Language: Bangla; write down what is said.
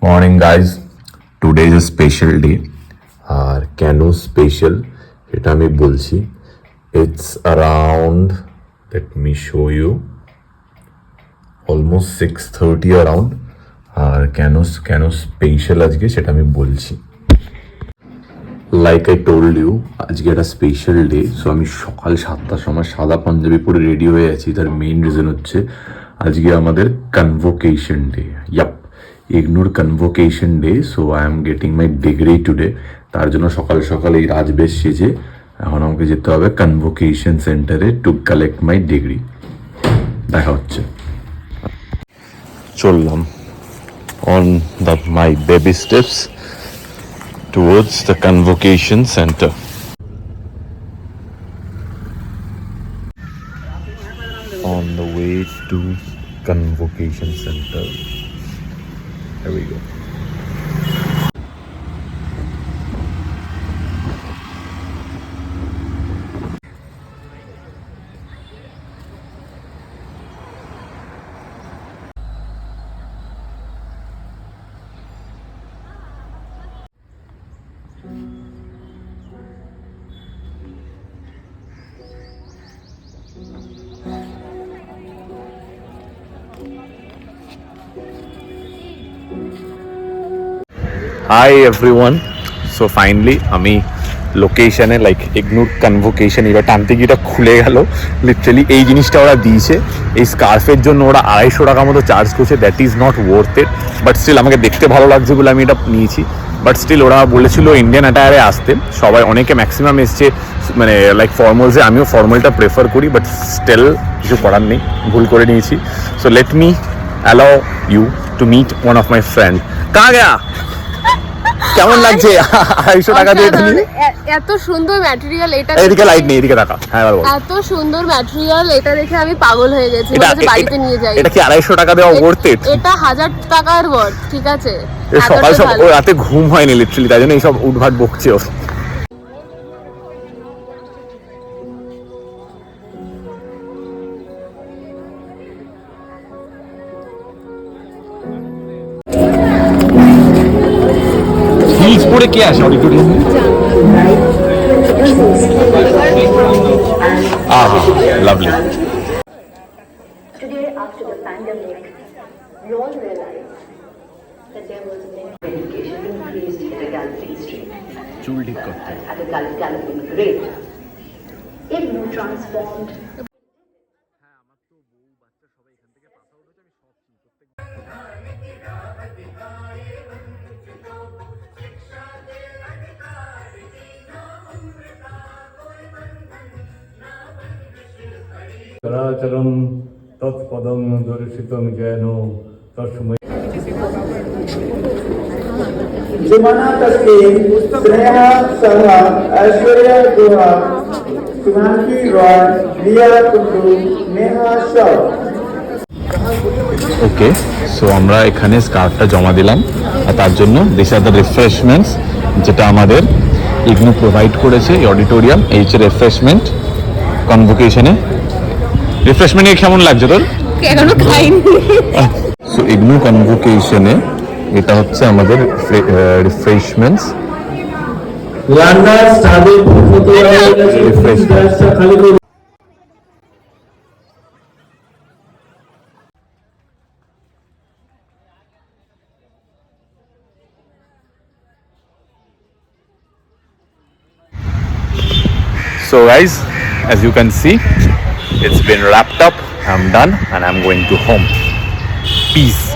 Morning guys, today is a special day. আর কেন স্পেশাল সেটা আমি বলছি। It's around, let me show you, almost 6:30 around. আর কেন কেন স্পেশাল আজকে সেটা আমি বলছি। লাইক আই টোল্ড ইউ, আজকে একটা স্পেশাল ডে। সো আমি সকাল 7টার সময় সাদা পাঞ্জাবি পরে রেডি হয়ে আছি। তার মেইন রিজন হচ্ছে আজকে আমাদের convocation day. Yep, ignore convocation day. So I am getting my degree today. তার জন্য সকাল সকাল এই রাজবেশ সেজে এখন আমাকে যেতে হবে কনভোকেশন সেন্টারে টু কালেক্ট মাই ডিগ্রি। দেখা হচ্ছে। চললাম on the my baby steps towards the convocation center. On the way to convocation center. Here we go. Hi everyone. So finally আমি লোকেশনে, লাইক ইগনোর কনভোকেশন, এবার টানতে গিয়ে খুলে গেল। লিটারালি এই জিনিসটা ওরা দিয়েছে, এই স্কার্ফের জন্য ওরা 250 টাকা মতো চার্জ করছে। That is not worth it, but still আমাকে দেখতে ভালো লাগছে বলে আমি এটা নিয়েছি। বাট স্টিল ওরা বলেছিল ইন্ডিয়ান অ্যাটায়ারে আসতে, সবাই অনেকে ম্যাক্সিমাম এসছে মানে লাইক ফর্মালসে। আমিও ফর্মালটা প্রেফার করি, বাট স্টিল কিছু করার নেই, ভুল করে নিয়েছি। So let me allow you to meet one of my friend. কাহা গয়া? কেমন লাগছে 250 টাকা দিয়ে এটা নিয়ে? এত সুন্দর ম্যাটেরিয়াল, এটা এদিকে লাইট নেই, এদিকে টাকা। হ্যাঁ বল। এত সুন্দর ম্যাটেরিয়াল, এটা দেখে আমি পাগল হয়ে গেছি। বলতে বাড়িতে নিয়ে যাই। এটা কি 250 টাকা দেওয়া ওয়ার্থ ইট? এটা 1000 টাকার ওয়ার্থ, ঠিক আছে। সকাল সকাল রাতে ঘুম হয়নি লিটারালি, তাই জন্য এইসব উঠভাট বকছে ও। হিলস পরে কে আসে অডিটোরিয়ামে? আহা, lovely. Today, after the pandemic, we all realized that there was a need for education increased at a galloping street, চুল ঠিক করতে। at a galloping rate. IGNOU transformed চরাচরম তৎপদং দর্শিতং যেন তস্মৈ। जुमाना तस्लीम, स्नेहा सहा, ऐश्वर्या गुहा, सुभांशी रॉय, रिया कुंडू, नेहा शॉ। ওকে, সো আমরা এখানে স্কার্ফটা জমা দিলাম। আর তার জন্য দিস আর দ্য রিফ্রেশমেন্টস যেটা আমাদের ইগনু প্রোভাইড করেছে। এই অডিটোরিয়াম এই হচ্ছে রিফ্রেশমেন্ট কনভোকেশনে। রিফ্রেশমেন্টে কেমন লাগছে তোর? এখনো খাইনি। সো ইগনু কনভোকেশনে এটা হচ্ছে আমাদের রিফ্রেশমেন্টস। लांडा सादे फुटबॉल রিফ্রেশমেন্ট। खाली को So guys, as you can see, it's been wrapped up. I'm done and I'm going to home. Peace.